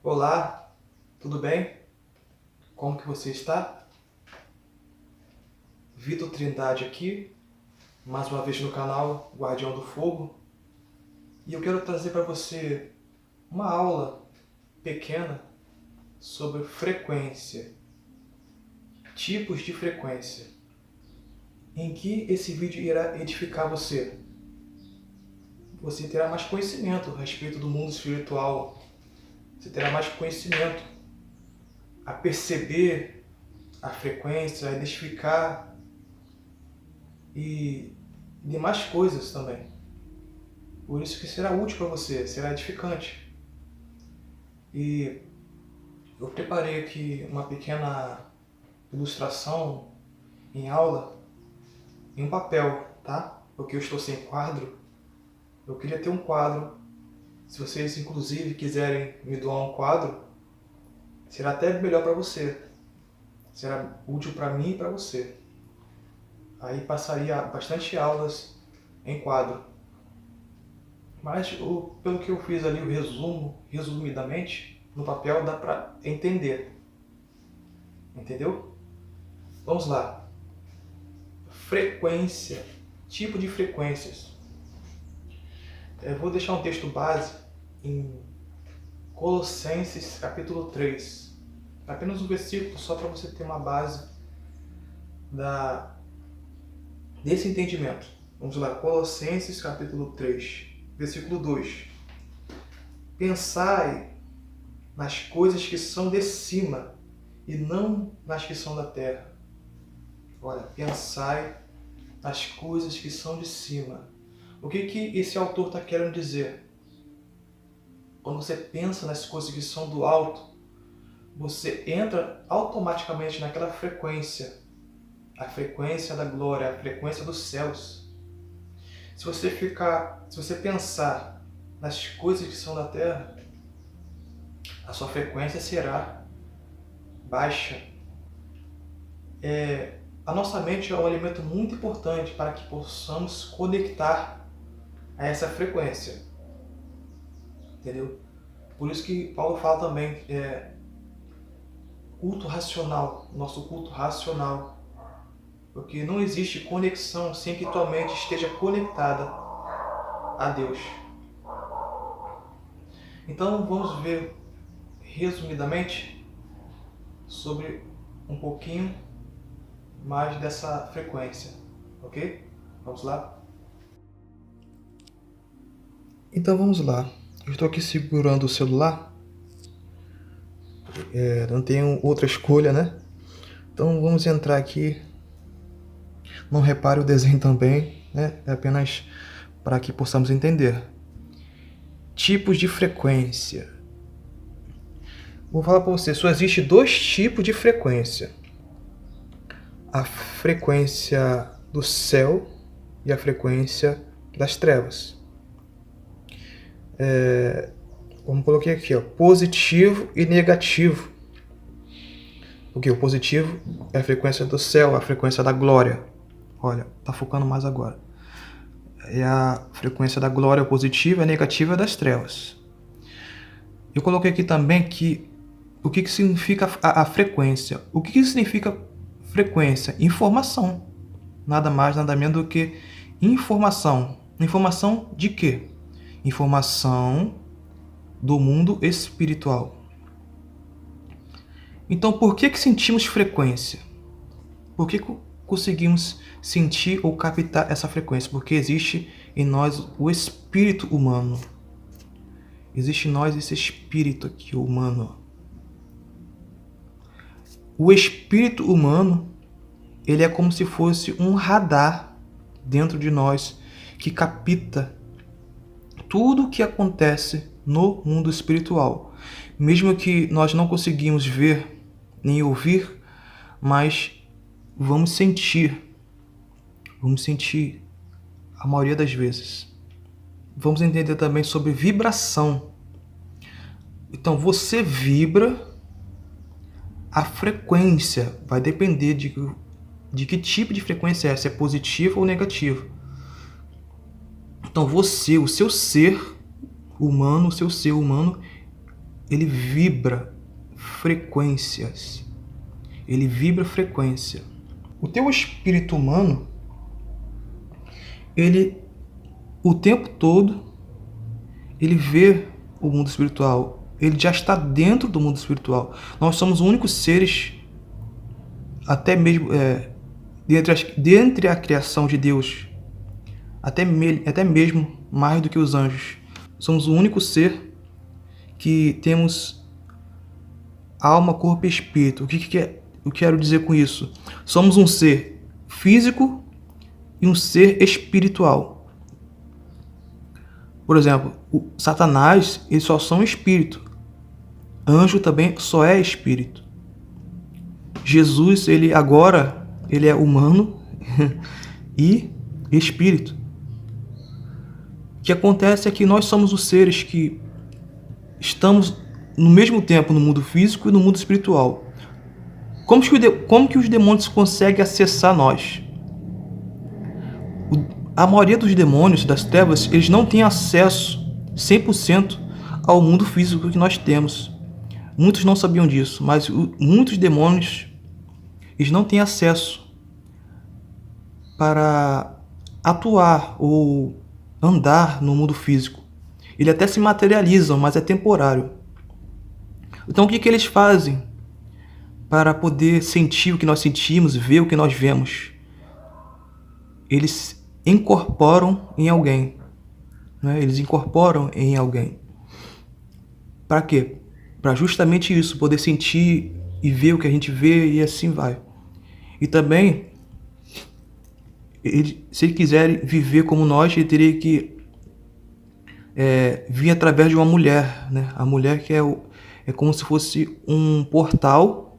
Olá, tudo bem? Como que você está? Vitor Trindade aqui, mais uma vez no canal Guardião do Fogo. E eu quero trazer para você uma aula pequena sobre frequência, tipos de frequência, em que esse vídeo irá edificar você. Você terá mais conhecimento a respeito do mundo espiritual, você terá mais conhecimento a perceber a frequência, a identificar e demais coisas também. Por isso que será útil para você, será edificante. E eu preparei aqui uma pequena ilustração em aula, em um papel, tá? Porque eu estou sem quadro. Eu queria ter um quadro. Se vocês, inclusive, quiserem me doar um quadro, será até melhor para você. Será útil para mim e para você. Aí passaria bastante aulas em quadro. Mas pelo que eu fiz ali, o resumo, resumidamente, no papel dá para entender. Entendeu? Vamos lá. Frequência. Tipo de frequências. Eu vou deixar um texto base em Colossenses capítulo 3. Apenas um versículo só para você ter uma base desse entendimento. Vamos lá. Colossenses capítulo 3, versículo 2. Pensai nas coisas que são de cima e não nas que são da terra. Olha, pensai nas coisas que são de cima. O que esse autor está querendo dizer? Quando você pensa nas coisas que são do alto, você entra automaticamente naquela frequência, a frequência da glória, a frequência dos céus. Se você pensar nas coisas que são da terra, a sua frequência será baixa. A nossa mente é um elemento muito importante para que possamos conectar a essa frequência. Entendeu? Por isso que Paulo fala também, culto racional, nosso culto racional. Porque não existe conexão sem que tua mente esteja conectada a Deus. Então vamos ver resumidamente sobre um pouquinho mais dessa frequência, ok? Vamos lá? Então vamos lá. Eu estou aqui segurando o celular. Não tenho outra escolha, né? Então vamos entrar aqui. Não repare o desenho também, né? É apenas para que possamos entender. Tipos de frequência. Vou falar para você, só existe dois tipos de frequência. A frequência do céu e a frequência das trevas. Como coloquei aqui, ó, positivo e negativo. Porque o positivo é a frequência do céu, a frequência da glória. Olha, tá focando mais agora. É a frequência da glória positiva, a negativa das trevas. Eu coloquei aqui também que o que significa a frequência. O que significa frequência? Informação. Nada mais, nada menos do que informação. Informação de quê? Informação do mundo espiritual. Então, por que sentimos frequência? Por que conseguimos sentir ou captar essa frequência? Porque existe em nós o espírito humano. Existe em nós esse espírito aqui, humano. O espírito humano, ele é como se fosse um radar dentro de nós que capta tudo o que acontece no mundo espiritual. Mesmo que nós não conseguimos ver nem ouvir, mas vamos sentir a maioria das vezes. Vamos entender também sobre vibração. Então você vibra, a frequência vai depender de que tipo de frequência é, se é positivo ou negativo. Então você, o seu ser humano, ele vibra frequências. Ele vibra frequência. O teu espírito humano, ele, o tempo todo, ele vê o mundo espiritual. Ele já está dentro do mundo espiritual. Nós somos os únicos seres, até mesmo dentre a criação de Deus, até mesmo mais do que os anjos. Somos o único ser que temos alma, corpo e espírito. O que eu quero dizer com isso? Somos um ser físico e um ser espiritual. Por exemplo, o Satanás, ele só são espírito. Anjo também só é espírito. Jesus, ele é humano e espírito. O que acontece é que nós somos os seres que estamos no mesmo tempo no mundo físico e no mundo espiritual. Como que os demônios conseguem acessar nós? A maioria dos demônios das trevas, eles não têm acesso 100% ao mundo físico que nós temos. Muitos não sabiam disso, mas muitos demônios, eles não têm acesso para atuar ou andar no mundo físico. Eles até se materializam, mas é temporário. Então o que eles fazem para poder sentir o que nós sentimos, ver o que nós vemos? Eles incorporam em alguém, né? Eles incorporam em alguém. Para quê? Para justamente isso, poder sentir e ver o que a gente vê, e assim vai. E também, se ele quiser viver como nós, ele teria que vir através de uma mulher, né? A mulher que é como se fosse um portal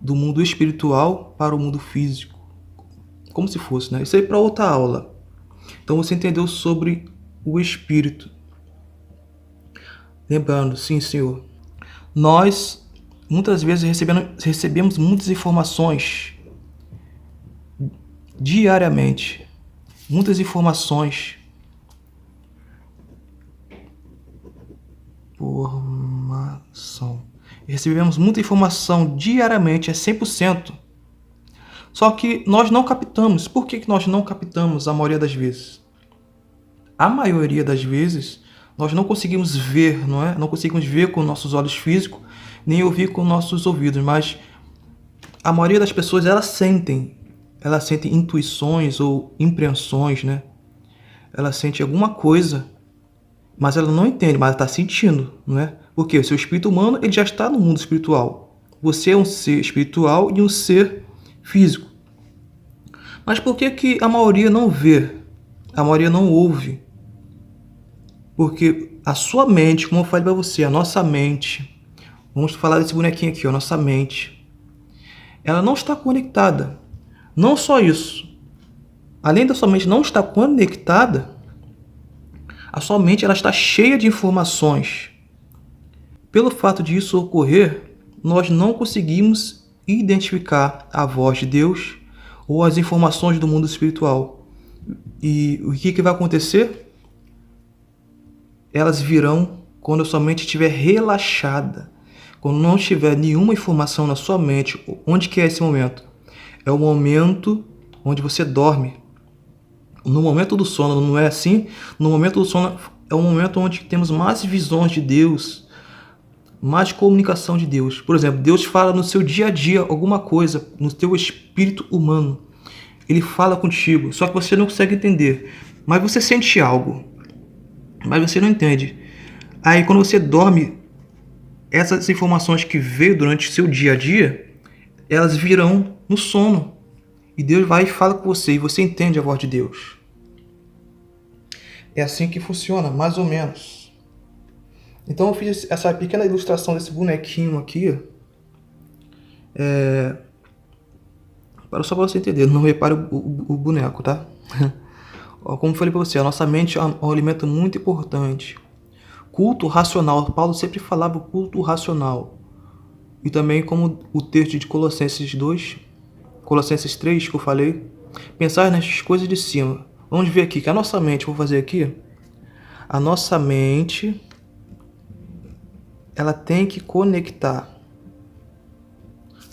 do mundo espiritual para o mundo físico. Como se fosse, né? Isso aí para outra aula. Então você entendeu sobre o espírito. Lembrando, sim, senhor, nós muitas vezes recebemos muitas informações diariamente. Muitas informações. Recebemos muita informação diariamente, é 100%. Só que nós não captamos. Por que nós não captamos a maioria das vezes? A maioria das vezes, nós não conseguimos ver, não é? Não conseguimos ver com nossos olhos físicos, nem ouvir com nossos ouvidos, mas a maioria das pessoas, elas sentem intuições ou impressões, né? Ela sente alguma coisa, mas ela não entende, mas ela está sentindo, não é? Porque o seu espírito humano, ele já está no mundo espiritual. Você é um ser espiritual e um ser físico. Mas por que a maioria não vê? A maioria não ouve? Porque a sua mente, como eu falei para você, a nossa mente, vamos falar desse bonequinho aqui, a nossa mente, ela não está conectada. Não só isso. Além da sua mente não estar conectada, a sua mente ela está cheia de informações. Pelo fato de isso ocorrer, nós não conseguimos identificar a voz de Deus ou as informações do mundo espiritual. E o que vai acontecer? Elas virão quando a sua mente estiver relaxada, quando não tiver nenhuma informação na sua mente. Onde que é esse momento? É o momento onde você dorme. No momento do sono, não é assim? No momento do sono é o momento onde temos mais visões de Deus, mais comunicação de Deus. Por exemplo, Deus fala no seu dia a dia alguma coisa, no teu espírito humano. Ele fala contigo, só que você não consegue entender. Mas você sente algo, mas você não entende. Aí quando você dorme, essas informações que veio durante o seu dia a dia, elas virão no sono. E Deus vai e fala com você, e você entende a voz de Deus. É assim que funciona, mais ou menos. Então eu fiz essa pequena ilustração desse bonequinho aqui. Só para você entender, não repare o boneco, tá? Como eu falei para você, a nossa mente é um alimento muito importante. Culto racional, Paulo sempre falava culto racional. E também como o texto de Colossenses 3 que eu falei, pensar nas coisas de cima. Vamos ver aqui que a nossa mente, vou fazer aqui, a nossa mente, ela tem que conectar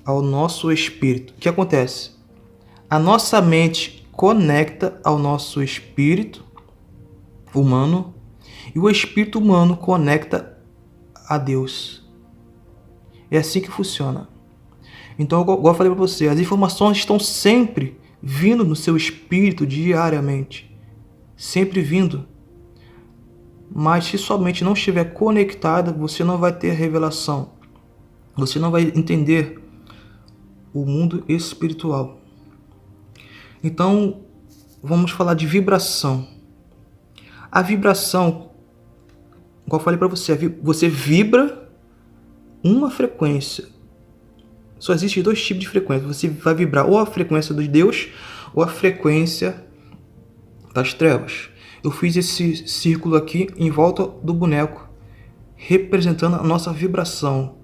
ao nosso espírito. O que acontece? A nossa mente conecta ao nosso espírito humano e o espírito humano conecta a Deus. É assim que funciona. Então, igual eu falei para você, as informações estão sempre vindo no seu espírito diariamente. Sempre vindo. Mas se sua mente não estiver conectada, você não vai ter revelação. Você não vai entender o mundo espiritual. Então, vamos falar de vibração. A vibração, igual eu falei para você, você vibra uma frequência. Só existem dois tipos de frequência. Você vai vibrar ou a frequência de Deus ou a frequência das trevas. Eu fiz esse círculo aqui em volta do boneco, representando a nossa vibração.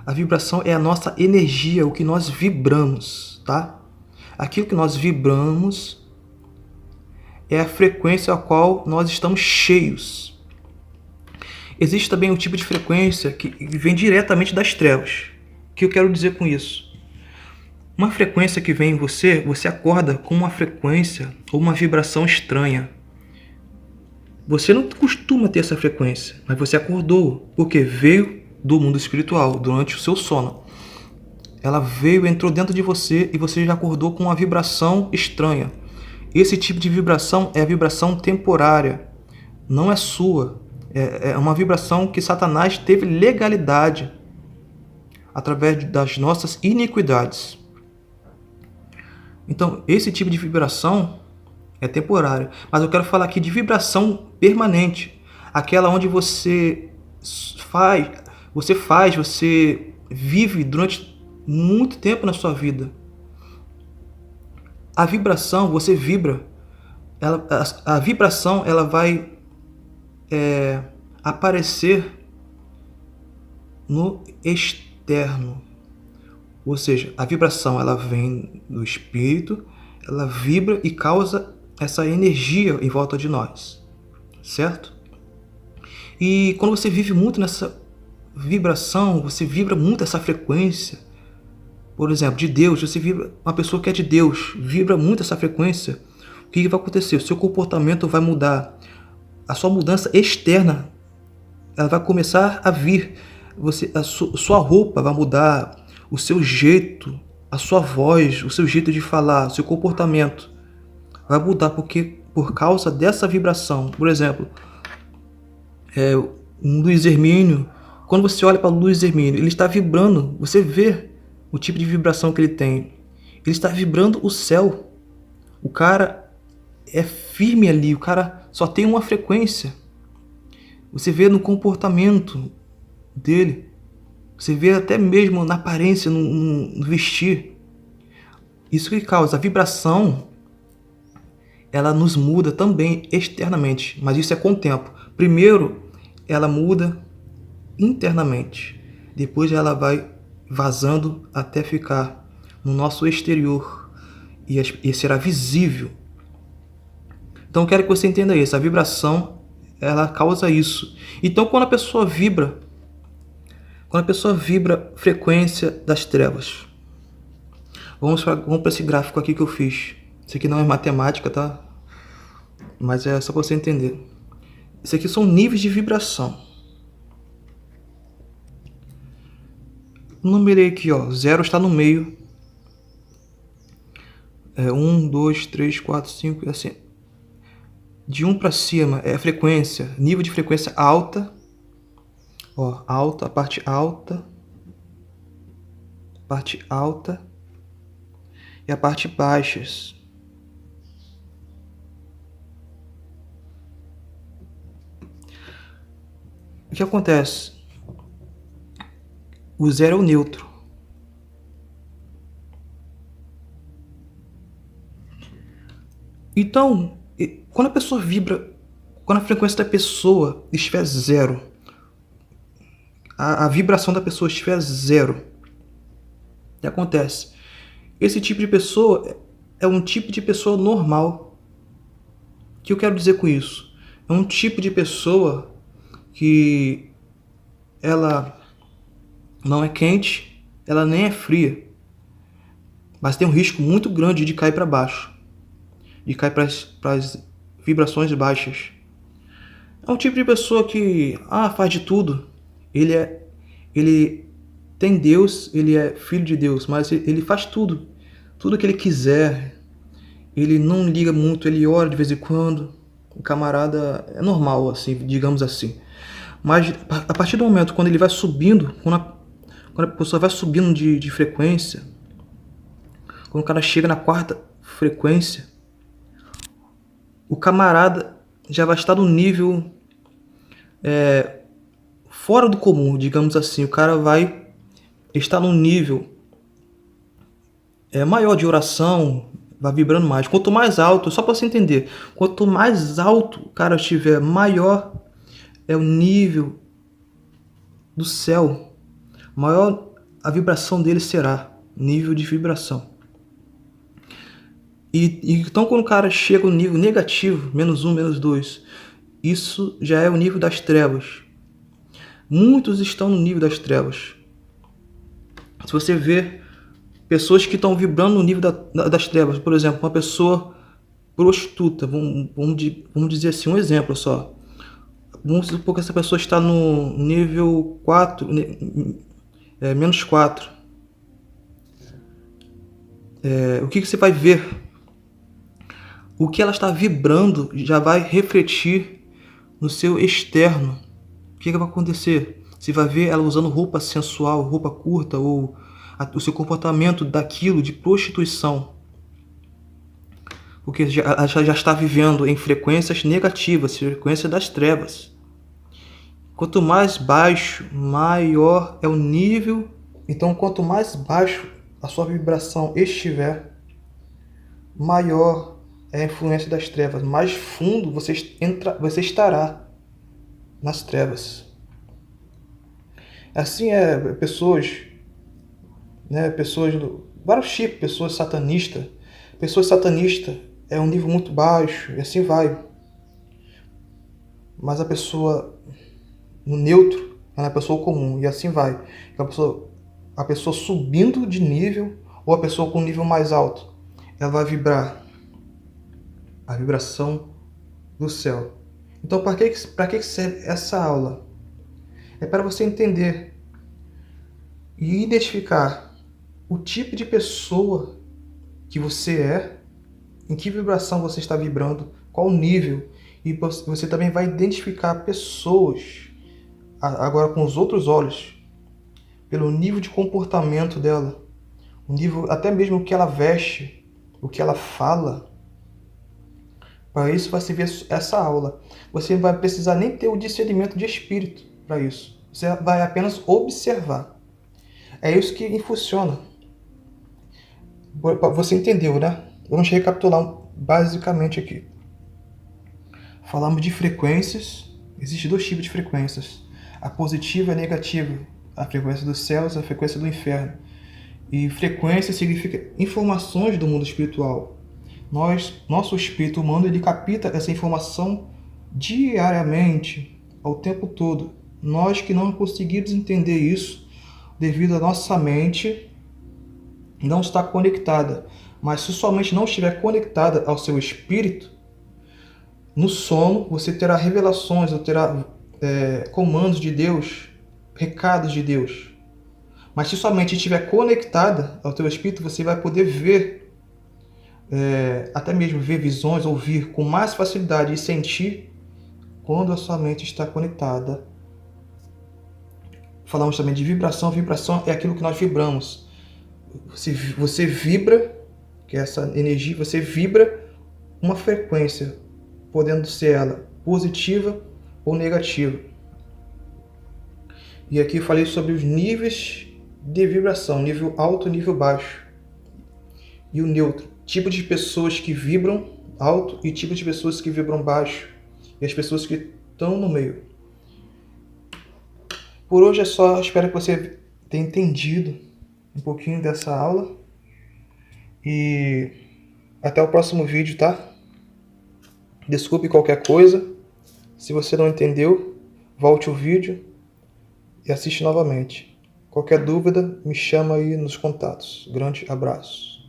A vibração é a nossa energia, o que nós vibramos, tá? Aquilo que nós vibramos é a frequência a qual nós estamos cheios. Existe também um tipo de frequência que vem diretamente das trevas. O que eu quero dizer com isso? Uma frequência que vem em você, você acorda com uma frequência ou uma vibração estranha. Você não costuma ter essa frequência, mas você acordou, porque veio do mundo espiritual durante o seu sono. Ela veio, entrou dentro de você e você já acordou com uma vibração estranha. Esse tipo de vibração é a vibração temporária, não é sua. É uma vibração que Satanás teve legalidade através das nossas iniquidades. Então, esse tipo de vibração é temporária. Mas eu quero falar aqui de vibração permanente. Aquela onde você vive durante muito tempo na sua vida. A vibração, você vibra. A vibração, ela vai aparecer no externo. Ou seja, a vibração ela vem do espírito, ela vibra e causa essa energia em volta de nós, certo? E quando você vive muito nessa vibração, você vibra muito essa frequência. Por exemplo, de Deus, você vibra, uma pessoa que é de Deus, vibra muito essa frequência. O que vai acontecer? O seu comportamento vai mudar. A sua mudança externa, ela vai começar a vir. Sua roupa vai mudar, o seu jeito, a sua voz, o seu jeito de falar, o seu comportamento vai mudar por causa dessa vibração. Por exemplo, um Luiz Hermínio, quando você olha para o Luiz Hermínio, ele está vibrando, você vê o tipo de vibração que ele tem. Ele está vibrando o céu. O cara é firme ali, o cara só tem uma frequência. Você vê no comportamento dele. Você vê até mesmo na aparência, no vestir. Isso que causa a vibração, ela nos muda também externamente, mas isso é com o tempo. Primeiro, ela muda internamente. Depois ela vai vazando até ficar no nosso exterior e será visível. Então eu quero que você entenda isso. A vibração, ela causa isso. Então quando a pessoa vibra frequência das trevas. Vamos para esse gráfico aqui que eu fiz. Isso aqui não é matemática, tá? Mas é só para você entender. Isso aqui são níveis de vibração. Numerei aqui, ó. 0 está no meio. 1, 2, 3, 4, 5 e assim. De 1 para cima é a frequência, nível de frequência alta. Ó, alta, a parte alta e a parte baixas. O que acontece? O 0 é o neutro. Então, quando a pessoa vibra, quando a frequência da pessoa estiver 0, a vibração da pessoa estiver 0, o que acontece? Esse tipo de pessoa é um tipo de pessoa normal. O que eu quero dizer com isso? É um tipo de pessoa que ela não é quente, ela nem é fria, mas tem um risco muito grande de cair para baixo, de cair para as vibrações baixas. É um tipo de pessoa que faz de tudo. Ele tem Deus, ele é filho de Deus, mas ele faz tudo, tudo que ele quiser. Ele não liga muito, ele ora de vez em quando. O camarada é normal, assim, digamos assim. Mas a partir do momento quando ele vai subindo, quando a pessoa vai subindo de frequência, quando o cara chega na quarta frequência, o camarada já vai estar no nível fora do comum, digamos assim. O cara vai estar num nível maior de oração, vai vibrando mais. Quanto mais alto, só para você entender, quanto mais alto o cara estiver, maior é o nível do céu, maior a vibração dele será, nível de vibração. Então quando o cara chega no nível negativo, -1, -2, isso já é o nível das trevas. Muitos estão no nível das trevas. Se você vê pessoas que estão vibrando no nível das trevas, por exemplo, uma pessoa prostituta, vamos dizer assim, um exemplo só. Vamos supor que essa pessoa está no nível 4, -4. O que você vai ver? O que ela está vibrando já vai refletir no seu externo. O que vai acontecer? Você vai ver ela usando roupa sensual, roupa curta, ou o seu comportamento daquilo de prostituição. Porque ela já está vivendo em frequências negativas, frequências das trevas. Quanto mais baixo, maior é o nível. Então, quanto mais baixo a sua vibração estiver, maior é a influência das trevas. Mais fundo você estará nas trevas. Assim pessoas, vários tipos, pessoas satanistas. Pessoas satanistas é um nível muito baixo, e assim vai. Mas a pessoa no neutro é uma pessoa comum, e assim vai. A pessoa subindo de nível, ou a pessoa com nível mais alto, ela vai vibrar a vibração do céu. Então, para que serve essa aula? É para você entender e identificar o tipo de pessoa que você é, em que vibração você está vibrando, qual o nível, e você também vai identificar pessoas agora com os outros olhos, pelo nível de comportamento dela, o nível, até mesmo o que ela veste, o que ela fala. Para isso vai servir essa aula. Você não vai precisar nem ter o discernimento de espírito para isso. Você vai apenas observar. É isso que funciona. Você entendeu, né? Vamos recapitular basicamente aqui. Falamos de frequências. Existem 2 tipos de frequências. A positiva e a negativa. A frequência dos céus e a frequência do inferno. E frequência significa informações do mundo espiritual. Nosso espírito humano, ele capta essa informação diariamente, ao tempo todo. Nós que não conseguimos entender isso, devido à nossa mente não estar conectada. Mas se sua mente não estiver conectada ao seu espírito, no sono você terá revelações, ou terá comandos de Deus, recados de Deus. Mas se sua mente estiver conectada ao teu espírito, você vai poder ver, até mesmo ver visões, ouvir com mais facilidade e sentir quando a sua mente está conectada. Falamos também de vibração. Vibração é aquilo que nós vibramos. Você vibra, que é essa energia, você vibra uma frequência, podendo ser ela positiva ou negativa. E aqui eu falei sobre os níveis de vibração, nível alto e nível baixo. E o neutro, tipo de pessoas que vibram alto e tipo de pessoas que vibram baixo. E as pessoas que estão no meio. Por hoje é só, espero que você tenha entendido um pouquinho dessa aula. E até o próximo vídeo, tá? Desculpe qualquer coisa. Se você não entendeu, volte o vídeo e assiste novamente. Qualquer dúvida, me chama aí nos contatos. Grande abraço.